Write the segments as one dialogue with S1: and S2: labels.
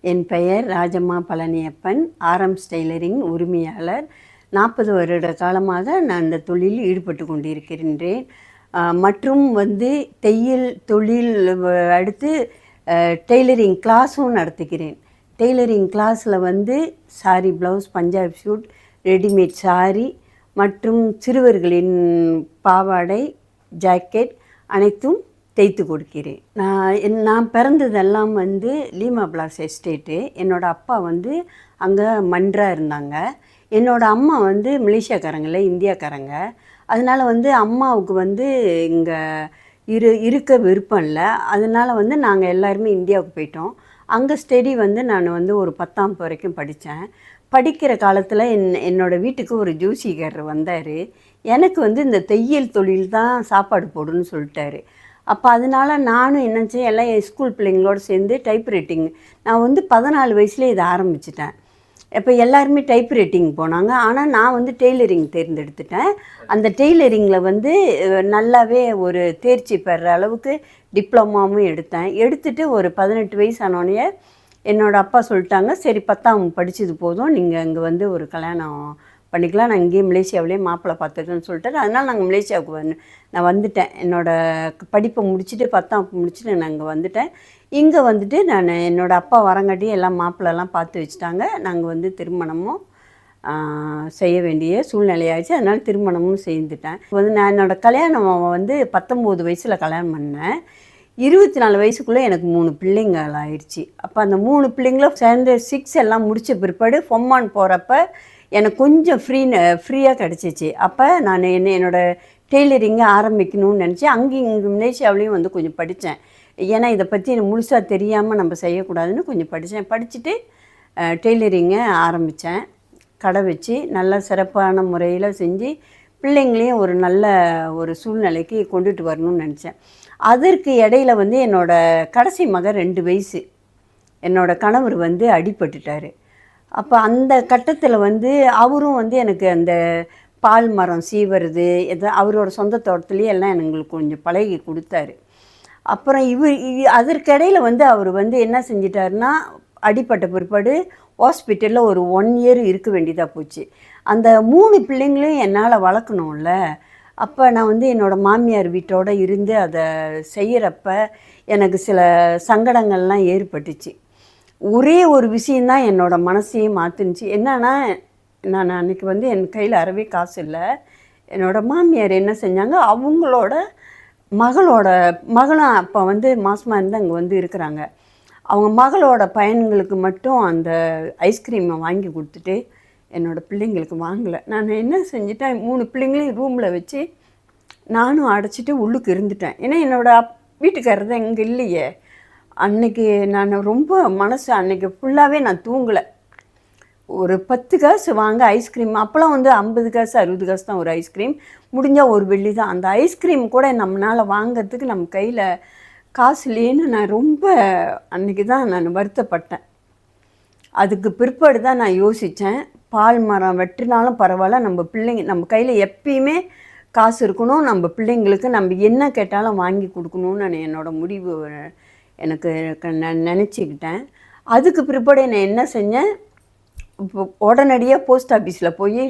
S1: என் பெயர் ராஜம்மா பழனியப்பன், ஆரம்ஸ் டெய்லரிங் உரிமையாளர். 40 வருட காலமாக நான் இந்த தொழிலில் ஈடுபட்டு கொண்டிருக்கின்றேன். மற்றும் தையல் தொழில் அடுத்து டெய்லரிங் கிளாஸும் நடத்துகிறேன். டெய்லரிங் கிளாஸில் sari blouse, Punjabi suit, readymade sari மற்றும் சிறுவர்களின் பாவாடை, ஜாக்கெட் அனைத்தும் தைத்து கொடுக்கிறேன். நான் பிறந்ததெல்லாம் லீமா பிளாஸ் எஸ்டேட்டு. என்னோடய அப்பா அங்கே மன்றா இருந்தாங்க. என்னோடய அம்மா மலேசியாக்காரங்கள, இந்தியாக்காரங்க. அதனால் அம்மாவுக்கு இங்கே இருக்க விருப்பம் இல்லை. அதனால் நாங்கள் எல்லாருமே இந்தியாவுக்கு போயிட்டோம். அங்கே ஸ்டடி நான் ஒரு 10ஆம் வரைக்கும் படித்தேன். படிக்கிற காலத்தில் என்னோடய வீட்டுக்கு ஒரு ஜோசியக்காரர் வந்தார். எனக்கு இந்த தையல் தொழில் தான் சாப்பாடு போடுன்னு சொல்லிட்டாரு. அப்போ அதனால் நானும் என்ன செய்ய, எல்லாம் என் ஸ்கூல் பிள்ளைங்களோடு சேர்ந்து டைப்ரைட்டிங் நான் 14 வயசுலேயே இதை ஆரம்பிச்சிட்டேன். இப்போ எல்லாருமே டைப்ரைட்டிங் போனாங்க. ஆனால் நான் டெய்லரிங் தேர்ந்தெடுத்துட்டேன். அந்த டெய்லரிங்கில் நல்லாவே ஒரு தேர்ச்சி பெற அளவுக்கு டிப்ளமாவும் எடுத்துட்டு ஒரு 18 வயசு ஆனோடனே என்னோடய அப்பா சொல்லிட்டாங்க, சரி 10ஆம் படித்தது போதும், நீங்கள் இங்கே ஒரு கல்யாணம் பண்ணிக்கலாம், நான் இங்கேயே மலேசியாவிலே மாப்பிள்ளை பார்த்துக்கன்னு சொல்லிட்டாரு. அதனால் நாங்கள் மலேசியாவுக்கு நான் வந்துட்டேன். என்னோடய படிப்பை முடிச்சுட்டு 10ஆம் முடிச்சுட்டு நான் இங்கே வந்துட்டேன். இங்கே நான் என்னோடய அப்பா வரங்காட்டி எல்லாம் மாப்பிள்ளைலாம் பார்த்து வச்சுட்டாங்க. நாங்கள் திருமணமும் செய்ய வேண்டிய சூழ்நிலையாச்சு. அதனால் திருமணமும் செய்துட்டேன். நான் என்னோடய கல்யாணம் 19 வயசில் கல்யாணம் பண்ணேன். 24 வயசுக்குள்ளே எனக்கு 3 பிள்ளைங்கள் ஆயிடுச்சு. அப்போ அந்த 3 பிள்ளைங்களும் சேர்ந்து 6 எல்லாம் முடித்த பிற்பாடு பொம்மான் போகிறப்ப எனக்கு கொஞ்சம் ஃப்ரீயாக கிடச்சிச்சு. அப்போ நான் என்னோடய டெய்லரிங்கை ஆரம்பிக்கணும்னு நினச்சி இங்கே மலேசியாவிலையும் கொஞ்சம் படித்தேன். ஏன்னா இதை பற்றி எனக்கு முழுசாக தெரியாமல் நம்ம செய்யக்கூடாதுன்னு கொஞ்சம் படித்தேன். படிச்சுட்டு டெய்லரிங்கை ஆரம்பித்தேன். கடை வச்சு நல்லா சிறப்பான முறையில் செஞ்சு பிள்ளைங்களையும் ஒரு நல்ல ஒரு சூழ்நிலைக்கு கொண்டுட்டு வரணும்னு நினச்சேன். அதற்கு இடையில என்னோடய கடைசி மகன் 2 வயசு, என்னோடய கணவர் அடிபட்டுட்டார். அப்போ அந்த கட்டத்தில் அவரும் எனக்கு அந்த பால் மரம் சீவுறது அவரோட சொந்த தோட்டத்துலேயே எல்லாம் எங்களுக்கு கொஞ்சம் பழகி கொடுத்தாரு. அப்புறம் அதற்கிடையில் அவர் என்ன செஞ்சிட்டாருன்னா, அடிப்பட்ட பிற்பாடு ஹாஸ்பிட்டலில் ஒரு 1 இயர் இருக்க வேண்டியதாக போச்சு. அந்த 3 பிள்ளைங்களையும் என்னால் வளர்க்கணும்ல. அப்போ நான் என்னோடய மாமியார் வீட்டோடு இருந்து அதை செய்கிறப்ப எனக்கு சில சங்கடங்கள்லாம் ஏற்பட்டுச்சு. ஒரே ஒரு விஷயந்தான் என்னோடய மனசையும் மாற்றுனுச்சு. என்னன்னா, நான் அன்றைக்கி என் கையில் அறவே காசு இல்லை. என்னோடய மாமியார் என்ன செஞ்சாங்க, அவங்களோட மகளும் அப்போ மாசமாக இருந்து அங்கே இருக்கிறாங்க. அவங்க மகளோட பையன்களுக்கு மட்டும் அந்த ஐஸ்கிரீமை வாங்கி கொடுத்துட்டு என்னோடய பிள்ளைங்களுக்கு வாங்கலை. நான் என்ன செஞ்சிட்டேன், 3 பிள்ளைங்களையும் ரூமில் வச்சு நானும் அடைச்சிட்டு உள்ளுக்கு இருந்துட்டேன். ஏன்னா என்னோடய வீட்டுக்காரர் தான் இங்கே இல்லையே. அன்றைக்கி நான் ரொம்ப அன்றைக்கி ஃபுல்லாகவே நான் தூங்கலை. ஒரு 10 காசு வாங்க ஐஸ்கிரீம், அப்போலாம் 50 காசு 60 காசு தான் ஒரு ஐஸ்கிரீம், முடிஞ்சால் ஒரு வெள்ளி தான். அந்த ஐஸ்கிரீம் கூட நம்மளால் வாங்கிறதுக்கு நம்ம கையில் காசு இல்லைன்னு நான் ரொம்ப அன்றைக்கி தான் நான் வருத்தப்பட்டேன். அதுக்கு பிற்பாடு தான் நான் யோசித்தேன், பால் மரம் வெட்டினாலும் பரவாயில்ல, நம்ம கையில் எப்பயுமே காசு இருக்கணும், நம்ம பிள்ளைங்களுக்கு நம்ம என்ன கேட்டாலும் வாங்கி கொடுக்கணும்னு நான் என்னோடய முடிவு எனக்கு நான் நினச்சிக்கிட்டேன். அதுக்கு பிற்பாடு நான் என்ன செஞ்சேன், இப்போ உடனடியாக போஸ்ட் ஆஃபீஸில் போய்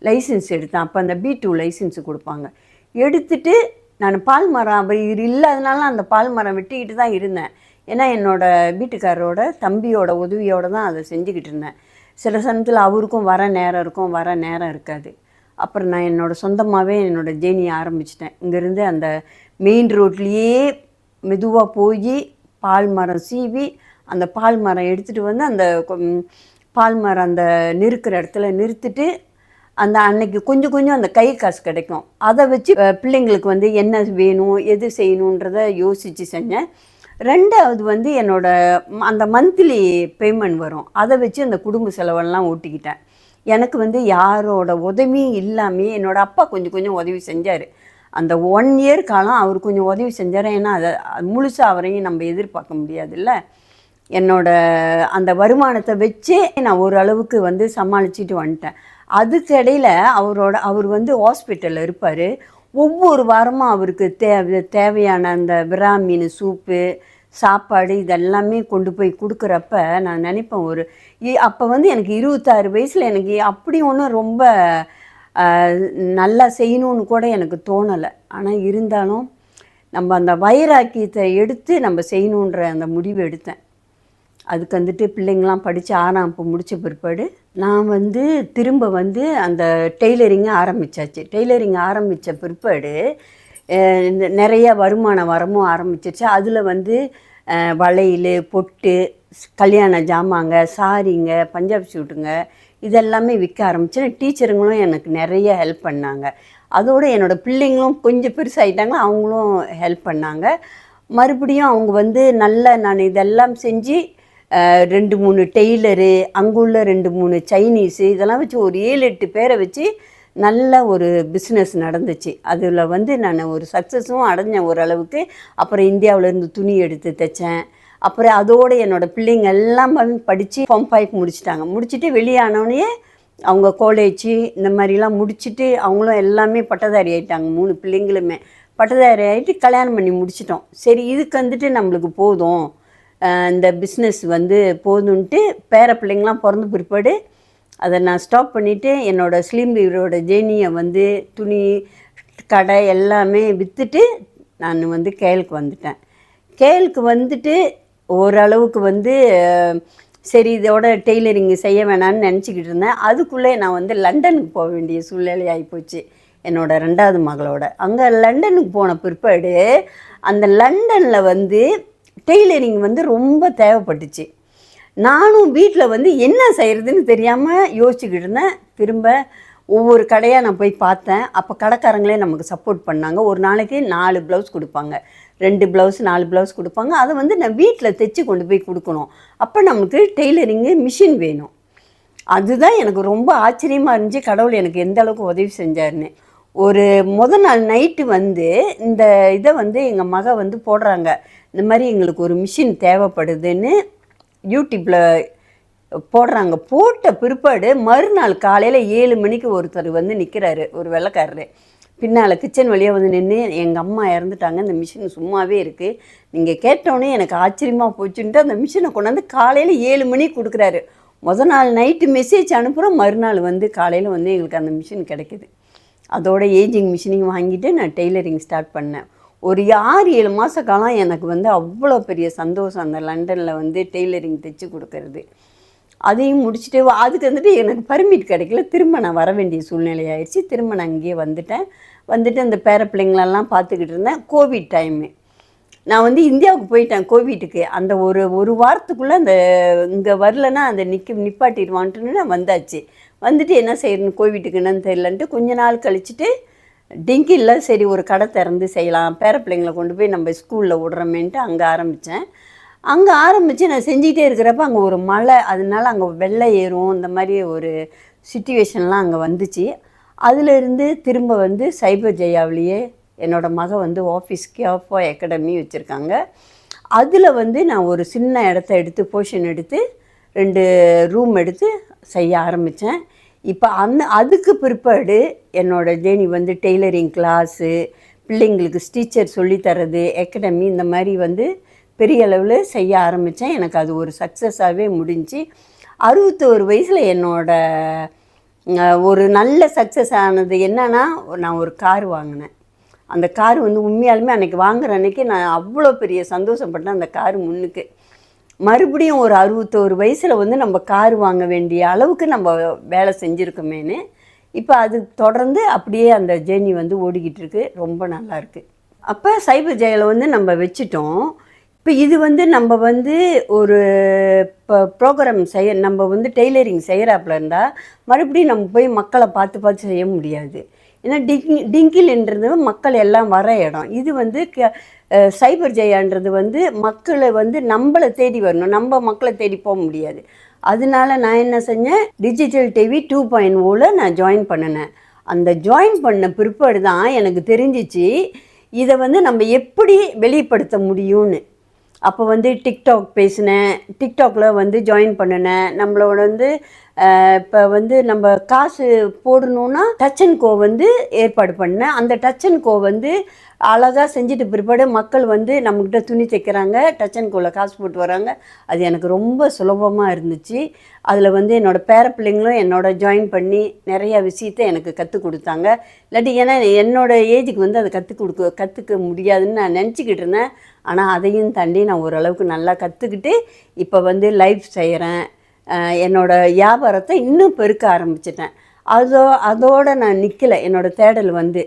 S1: லைசன்ஸ் எடுத்தேன். அப்போ அந்த B2 லைசன்ஸு கொடுப்பாங்க. எடுத்துட்டு நான் பால் மரம் அவர் இல்லாதனால அந்த பால் மரம் வெட்டிக்கிட்டு தான் இருந்தேன். ஏன்னா என்னோடய வீட்டுக்காரரோட தம்பியோட உதவியோடு தான் அதை செஞ்சுக்கிட்டு இருந்தேன். சில சமயத்தில் அவருக்கும் வர நேரம் இருக்கும், வர நேரம் இருக்காது. அப்புறம் நான் என்னோடய சொந்தமாகவே என்னோடய ஜேர்னியை ஆரம்பிச்சிட்டேன். இங்கேருந்து அந்த மெயின் ரோட்லேயே மெதுவாக போய் பால் மரம் சீவி அந்த பால் மரம் எடுத்துகிட்டு அந்த பால் மரம் அந்த நிறுக்கிற இடத்துல நிறுத்திட்டு அந்த அன்னைக்கு கொஞ்சம் கொஞ்சம் அந்த கை காசு கிடைக்கும். அதை வச்சு பிள்ளைங்களுக்கு என்ன வேணும், எது செய்யணுன்றதை யோசித்து செஞ்சேன். 2வது என்னோடய அந்த மந்த்லி பேமெண்ட் வரும், அதை வச்சு அந்த குடும்ப செலவெல்லாம் ஓட்டிக்கிட்டேன். எனக்கு யாரோட உதவியும் இல்லாமல் என்னோடய அப்பா கொஞ்சம் கொஞ்சம் உதவி செஞ்சார். அந்த 1 இயர் காலம் அவர் கொஞ்சம் உதவி செஞ்சார். ஏன்னா அதை முழுசாக அவரையும் நம்ம எதிர்பார்க்க முடியாதுல்ல. என்னோட அந்த வருமானத்தை வச்சே நான் ஓரளவுக்கு சமாளிச்சுட்டு வந்துட்டேன். அதுக்கு இடையில் அவர் ஹாஸ்பிட்டலில் இருப்பார். ஒவ்வொரு வாரமும் அவருக்கு தேவையான அந்த விராமீன் சூப்பு, சாப்பாடு இதெல்லாமே கொண்டு போய் கொடுக்குறப்ப நான் நினைப்பேன் அப்போ வந்து எனக்கு 26 வயசில் எனக்கு அப்படி ஒன்றும் ரொம்ப நல்லா செய்யணும்னு கூட எனக்கு தோணலை. ஆனால் இருந்தாலும் நம்ம அந்த வைராக்கியத்தை எடுத்து நம்ம செய்யணுன்ற அந்த முடிவு எடுத்தேன். அதுக்கு வந்துட்டு பிள்ளைங்களாம் படித்து 6ஆம் வகுப்பு முடித்த பிற்பாடு நான் வந்து திரும்ப வந்து அந்த டெய்லரிங்கை ஆரம்பித்தாச்சு. டெய்லரிங் ஆரம்பித்த பிற்பாடு இந்த நிறைய வருமானம் வரமும் ஆரம்பிச்சிருச்சு. அதில் வந்து வளையல், பொட்டு, கல்யாண ஜாமாங்க, சாரிங்க, பஞ்சாப் சூட்டுங்க இதெல்லாமே விற்க ஆரம்பித்தேன். டீச்சருங்களும் எனக்கு நிறைய ஹெல்ப் பண்ணாங்க. அதோடு என்னோடய பிள்ளைங்களும் கொஞ்சம் பெருசாகிட்டாங்க, அவங்களும் ஹெல்ப் பண்ணாங்க. மறுபடியும் அவங்க வந்து நான் இதெல்லாம் செஞ்சு 2-3 டெய்லரு, அங்குள்ள 2-3 சைனீஸு இதெல்லாம் வச்சு ஒரு 7-8 பேரை வச்சு நல்ல ஒரு பிஸ்னஸ் நடந்துச்சு. அதில் வந்து நான் ஒரு சக்ஸஸும் அடைஞ்சேன் ஓரளவுக்கு. அப்புறம் இந்தியாவிலேருந்து துணி எடுத்து தைச்சேன். அப்புறம் அதோடு என்னோடய பிள்ளைங்க எல்லாம் படித்து ஃபார்ம் 5 முடிச்சிட்டாங்க. முடிச்சுட்டு வெளியானோடனே அவங்க காலேஜு இந்த மாதிரிலாம் முடிச்சுட்டு அவங்களும் எல்லாமே பட்டதாரி ஆகிட்டாங்க. 3 பிள்ளைங்களுமே பட்டதாரி ஆகிட்டு கல்யாணம் பண்ணி முடிச்சிட்டோம். சரி, இதுக்கு வந்துட்டு நம்மளுக்கு போதும், இந்த பிஸ்னஸ் வந்து போதுன்ட்டு பேர பிள்ளைங்களாம் பிறந்த பிற்பாடு அதை நான் ஸ்டாப் பண்ணிவிட்டு என்னோடய ஸ்லிம் வீரோட ஜேர்னியை வந்து துணி கடை எல்லாமே விற்றுட்டு நான் வந்து கேலுக்கு வந்துட்டேன். கேலுக்கு வந்துட்டு ஓரளவுக்கு வந்து சரி இதோட டெய்லரிங் செய்ய வேணான்னு நினச்சிக்கிட்டு இருந்தேன். அதுக்குள்ளே நான் வந்து லண்டனுக்கு போக வேண்டிய சூழ்நிலை ஆகிப்போச்சு என்னோடய 2வது மகளோட. அங்கே லண்டனுக்கு போன பிற்பாடு அந்த லண்டனில் வந்து டெய்லரிங் வந்து ரொம்ப தேவைப்பட்டுச்சு. நானும் வீட்டில் வந்து என்ன செய்கிறதுன்னு தெரியாமல் யோசிச்சுக்கிட்டு இருந்தேன். திரும்ப ஒவ்வொரு கடையாக நான் போய் பார்த்தேன். அப்போ கடைக்காரங்களே நமக்கு சப்போர்ட் பண்ணாங்க. ஒரு நாளைக்கு 4 ப்ளவுஸ் கொடுப்பாங்க, 2 ப்ளவுஸ் 4 ப்ளவுஸ் கொடுப்பாங்க. அதை வந்து நான் வீட்டில் தைச்சி கொண்டு போய் கொடுக்கணும். அப்போ நமக்கு டெய்லரிங்கு மிஷின் வேணும். அதுதான் எனக்கு ரொம்ப ஆச்சரியமாக இருந்துச்சு, கடவுள் எனக்கு எந்த அளவுக்கு உதவி செஞ்சாருன்னு. ஒரு நாள் நைட்டு வந்து இந்த இதை வந்து எங்கள் மக வந்து போடுறாங்க, இந்த மாதிரி எங்களுக்கு ஒரு மிஷின் தேவைப்படுதுன்னு யூடியூப்பில் போடுறாங்க. போட்ட பிற்பாடு மறுநாள் காலையில் 7 மணிக்கு ஒருத்தர் வந்து நிற்கிறாரு, ஒரு வெள்ளைக்காரரு. பின்னால் கிச்சன் வழியாக வந்து நின்று, எங்கள் அம்மா இறந்துட்டாங்க, இந்த மிஷின் சும்மாவே இருக்குது, நீங்கள் கேட்டோன்னே எனக்கு ஆச்சரியமாக போச்சுன்ட்டு அந்த மிஷினை கொண்டாந்து காலையில் 7 மணிக்கு கொடுக்குறாரு. நாள் நைட்டு மெசேஜ் அனுப்புகிறோம், மறுநாள் வந்து காலையில் வந்து எங்களுக்கு அந்த மிஷின் கிடைக்கிது. அதோட ஏஜிங் மிஷினிங் வாங்கிட்டு நான் டெய்லரிங் ஸ்டார்ட் பண்ணேன். ஒரு 6-7 மாத காலம் எனக்கு வந்து அவ்வளோ பெரிய சந்தோஷம் அந்த லண்டனில் வந்து டெய்லரிங் தைச்சி கொடுக்கறது. அதையும் முடிச்சுட்டு அதுக்கு வந்துட்டு எனக்கு பர்மிட் கிடைக்கல, திரும்ப நான் வர வேண்டிய சூழ்நிலை ஆயிடுச்சு. திரும்ப நான் அங்கேயே வந்துட்டு அந்த பேர பிள்ளைங்களெல்லாம் பார்த்துக்கிட்டு இருந்தேன். கோவிட் டைமு நான் வந்து இந்தியாவுக்கு போயிட்டேன் கோவிட்டுக்கு. அந்த ஒரு வாரத்துக்குள்ளே அந்த இங்கே வரலன்னா அந்த நிப்பாட்டிடுவான்ட்டுன்னு நான் வந்தாச்சு. வந்துட்டு என்ன செய்யணும்னு கோவிட்டுக்கு என்னன்னு தெரியலன்ட்டு கொஞ்ச நாள் கழிச்சுட்டு டிங்கியில் சரி ஒரு கடை திறந்து செய்யலாம், பேர பிள்ளைங்களை கொண்டு போய் நம்ம ஸ்கூலில் விடுறோமேன்ட்டு அங்கே ஆரம்பித்தேன். அங்கே ஆரம்பித்து நான் செஞ்சுக்கிட்டே இருக்கிறப்ப அங்கே ஒரு மழை, அதனால அங்கே வெள்ளை ஏறும், இந்த மாதிரி ஒரு சிச்சுவேஷன்லாம் அங்கே வந்துச்சு. அதிலிருந்து திரும்ப வந்து சைபர் ஜெயாவிலேயே என்னோடய மக வந்து ஆஃபீஸ் கேஃபோ அகாடமி வச்சுருக்காங்க. அதில் வந்து நான் ஒரு சின்ன இடத்த எடுத்து போர்ஷன் எடுத்து 2 ரூம் எடுத்து செய்ய ஆரம்பித்தேன். இப்போ அதுக்கு பிற்பாடு என்னோடய ஜேர்னி வந்து டெய்லரிங் கிளாஸு, பிள்ளைங்களுக்கு ஸ்டிச்சர் சொல்லித்தரது, அகாடமி இந்த மாதிரி வந்து பெரிய அளவில் செய்ய ஆரம்பித்தேன். எனக்கு அது ஒரு சக்ஸஸாகவே முடிஞ்சு 61 வயசில் ஒரு நல்ல சக்ஸஸ் ஆனது என்னன்னா, நான் ஒரு கார் வாங்கினேன். அந்த கார் வந்து உண்மையாலுமே அன்றைக்கி வாங்குகிற அன்றைக்கி நான் அவ்வளோ பெரிய சந்தோஷப்பட்டேன். அந்த கார் முன்னுக்கு மறுபடியும் ஒரு 61 வயசில் வந்து நம்ம கார் வாங்க வேண்டிய அளவுக்கு நம்ம வேலை செஞ்சுருக்கோமேனு இப்போ அது தொடர்ந்து அப்படியே அந்த ஜேர்னி வந்து ஓடிக்கிட்டு இருக்குது. ரொம்ப நல்லாயிருக்கு. அப்போ சைபர் ஜெயில் வந்து நம்ம வச்சுட்டோம். இப்போ இது வந்து நம்ம வந்து ஒரு ப்ரோக்ராம் நம்ம வந்து டெய்லரிங் செய்கிறாப்புல இருந்தால் மறுபடியும் நம்ம போய் மக்களை பார்த்து செய்ய முடியாது. ஏன்னா டிங்கில்ன்றது மக்கள் எல்லாம் வர இடம். இது வந்து சைபர் ஜெயான்றது வந்து மக்களை வந்து நம்மளை தேடி வரணும், நம்ம மக்களை தேடி போக முடியாது. அதனால நான் என்ன செஞ்சேன், டிஜிட்டல் டிவி 2.0 நான் ஜாயின் பண்ணினேன். அந்த ஜாயின் பண்ண பிற்பாடு தான் எனக்கு தெரிஞ்சிச்சு இதை வந்து நம்ம எப்படி வெளிப்படுத்த முடியும்னு. அப்போ வந்து டிக்டாக் பேசினேன், டிக்டாக்ல வந்து ஜாயின் பண்ணினேன். நம்மளோட வந்து இப்போ வந்து நம்ம காசு போடணுன்னா டச் அண்ட் கோ வந்து ஏற்பாடு பண்ணேன். அந்த டச் அண்ட் கோ வந்து அழகாக செஞ்சுட்டு பிற்பாடு மக்கள் வந்து நம்மக்கிட்ட துணி தைக்கிறாங்க, டச் அண்ட் கோவில் காசு போட்டு வராங்க. அது எனக்கு ரொம்ப சுலபமாக இருந்துச்சு. அதில் வந்து என்னோடய பேர பிள்ளைங்களும் என்னோட ஜாயின் பண்ணி நிறையா விஷயத்தை எனக்கு கற்றுக் கொடுத்தாங்க. இல்லாட்டி ஏன்னா என்னோடய ஏஜுக்கு வந்து அதை கற்றுக்க முடியாதுன்னு நான் நினச்சிக்கிட்டு இருந்தேன். ஆனால் அதையும் தாண்டி நான் ஓரளவுக்கு நல்லா கற்றுக்கிட்டு இப்போ வந்து லைவ் செய்கிறேன். என்னோடய வியாபாரத்தை இன்னும் பெருக்க ஆரம்பிச்சிட்டேன். அதோடு நான் நிற்கலை. என்னோடய தேடல் வந்து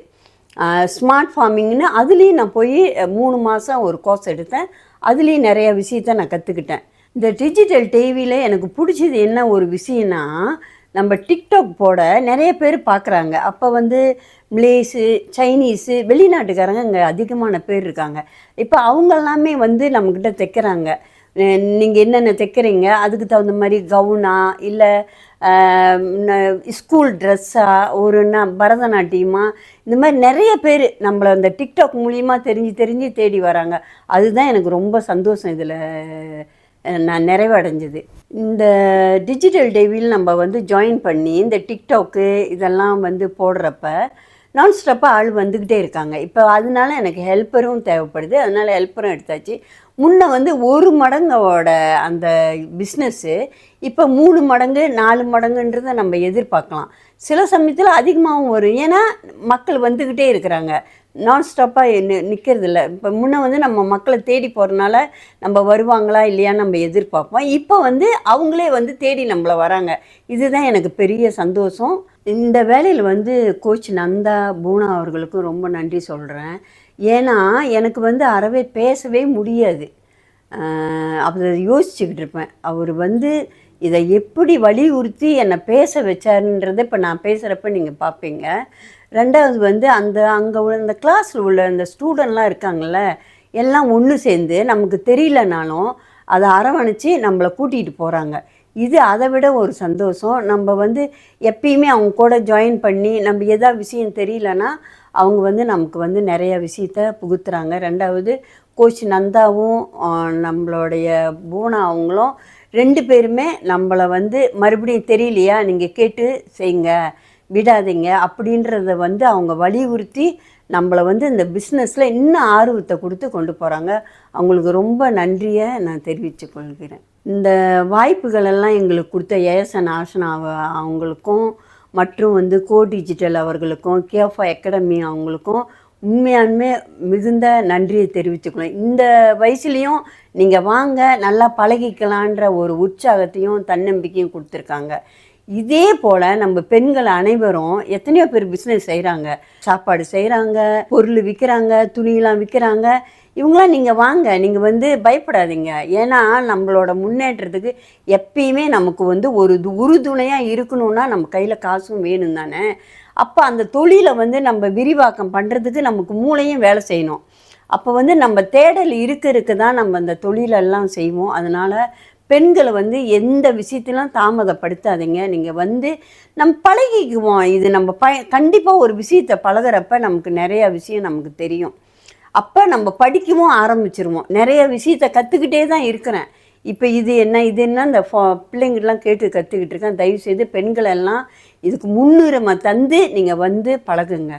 S1: ஸ்மார்ட் ஃபார்மிங்னு அதுலேயும் நான் போய் 3 மாதம் ஒரு கோர்ஸ் எடுத்தேன். அதுலேயும் நிறைய விஷயத்த நான் கற்றுக்கிட்டேன். இந்த டிஜிட்டல் டிவியில் எனக்கு பிடிச்சது என்ன ஒரு விஷயம்னா, நம்ம டிக்டாக் போட நிறைய பேர் பார்க்குறாங்க. அப்போ வந்து மலேசு, சைனீஸு, வெளிநாட்டுக்காரங்க இங்கே அதிகமான பேர் இருக்காங்க. இப்போ அவங்கெல்லாமே வந்து நம்மக்கிட்ட தைக்கிறாங்க. நீங்கள் என்னென்ன தைக்கிறீங்க, அதுக்கு தகுந்த மாதிரி கவுனா இல்லை ஸ்கூல் ட்ரெஸ்ஸா ஒரு பரதநாட்டியமா, இந்த மாதிரி நிறைய பேர் நம்மளை அந்த டிக்டாக் மூலிமா தெரிஞ்சு தேடி வராங்க. அதுதான் எனக்கு ரொம்ப சந்தோஷம். இதில் நான் நிறைவடைஞ்சது. இந்த டிஜிட்டல் டிவியில் நம்ம வந்து ஜாயின் பண்ணி இந்த டிக்டாக்கு இதெல்லாம் வந்து போடுறப்ப நான் ஸ்டாப்பாக ஆள் வந்துக்கிட்டே இருக்காங்க. இப்போ அதனால எனக்கு ஹெல்ப்பரும் தேவைப்படுது. அதனால் ஹெல்ப்பரும் எடுத்தாச்சு. முன்ன வந்து 1 மடங்கோட அந்த பிஸ்னஸ்ஸு இப்போ 3 மடங்கு 4 மடங்குன்றதை நம்ம எதிர்பார்க்கலாம். சில சமயத்தில் அதிகமாகவும் வரும். ஏன்னா மக்கள் வந்துக்கிட்டே இருக்கிறாங்க. நான் ஸ்டாப்பாக நிற்கிறதில்ல. இப்போ முன்ன வந்து நம்ம மக்களை தேடி போகிறனால நம்ம வருவாங்களா இல்லையான்னு நம்ம எதிர்பார்ப்போம். இப்போ வந்து அவங்களே வந்து தேடி நம்மளை வராங்க. இதுதான் எனக்கு பெரிய சந்தோஷம். இந்த வேலையில் வந்து கோச் நந்தா, பூனா அவர்களுக்கும் ரொம்ப நன்றி சொல்கிறேன். ஏன்னா எனக்கு வந்து அறவே பேசவே முடியாது. அதை யோசிச்சுக்கிட்டு இருப்பேன். அவர் வந்து இதை எப்படி வலியுறுத்தி என்னை பேச வச்சாருன்றதை இப்போ நான் பேசுகிறப்ப நீங்கள் பார்ப்பீங்க. 2வது வந்து அங்கே உள்ள அந்த கிளாஸில் உள்ள அந்த ஸ்டூடெண்ட்லாம் இருக்காங்கள்ல, எல்லாம் ஒன்று சேர்ந்து நமக்கு தெரியலனாலும் அதை அரவணைச்சி நம்மளை கூட்டிகிட்டு போகிறாங்க. இது அதை விட ஒரு சந்தோஷம். நம்ம வந்து எப்பயுமே அவங்க கூட ஜாயின் பண்ணி நம்ம எதாவது விஷயம் தெரியலனா அவங்க வந்து நமக்கு வந்து நிறைய விஷயத்த புகுத்துறாங்க. 2வது கோச் நந்தாவும் நம்மளுடைய பூனா அவங்களும் 2 பேருமே நம்மளை வந்து மறுபடியும் தெரியலையா நீங்கள் கேட்டு செய்யுங்க, விடாதீங்க அப்படின்றத வந்து அவங்க வலியுறுத்தி நம்மளை வந்து இந்த பிஸ்னஸில் இன்னும் ஆர்வத்தை கொடுத்து கொண்டு போகிறாங்க. அவங்களுக்கு ரொம்ப நன்றியை நான் தெரிவித்து கொள்கிறேன். இந்த வாய்ப்புகளெல்லாம் எங்களுக்கு கொடுத்த ஏஎஸ்என் ஆஷனா அவங்களுக்கும் மற்றும் வந்து கோ டிஜிட்டல் அவர்களுக்கும் கேஃபா அகாடமி அவங்களுக்கும் உண்மையாலுமே மிகுந்த நன்றியை தெரிவித்துக்கணும். இந்த வயசுலேயும் நீங்கள் வாங்க நல்லா பழகிக்கலான்ற ஒரு உற்சாகத்தையும் தன்னம்பிக்கையும் கொடுத்துருக்காங்க. இதே போல் நம்ம பெண்கள் அனைவரும் எத்தனையோ பேர் பிஸ்னஸ் செய்கிறாங்க, சாப்பாடு செய்கிறாங்க, பொருள் விற்கிறாங்க, துணியெலாம் விற்கிறாங்க. இவங்களாம் நீங்கள் வாங்க, நீங்கள் வந்து பயப்படாதீங்க. ஏன்னா நம்மளோட முன்னேற்றத்துக்கு எப்பயுமே நமக்கு வந்து ஒரு உறுதுணையாக இருக்கணும்னா நம்ம கையில் காசும் வேணும் தானே. அப்போ அந்த தொழிலை வந்து நம்ம விரிவாக்கம் பண்ணுறதுக்கு நமக்கு மூளையும் வேலை செய்யணும். அப்போ வந்து நம்ம தேடல் இருக்க தான் நம்ம அந்த தொழிலெல்லாம் செய்வோம். அதனால் பெண்களை வந்து எந்த விஷயத்திலும் தாமதப்படுத்தாதீங்க. நீங்கள் வந்து நம்ம பழகிக்குவோம். இது நம்ம கண்டிப்பாக ஒரு விஷயத்தை பழகிறப்ப நமக்கு நிறையா விஷயம் நமக்கு தெரியும். அப்போ நம்ம படிக்கவும் ஆரம்பிச்சிருவோம். நிறைய விஷயத்தை கற்றுக்கிட்டே தான் இருக்கிறேன். இப்போ இது என்ன இந்த பிள்ளைங்கள்லாம் கேட்டு கற்றுக்கிட்டு இருக்கேன். தயவுசெய்து பெண்களெல்லாம் இதுக்கு முன்னுரிமை தந்து நீங்கள் வந்து பழகுங்க.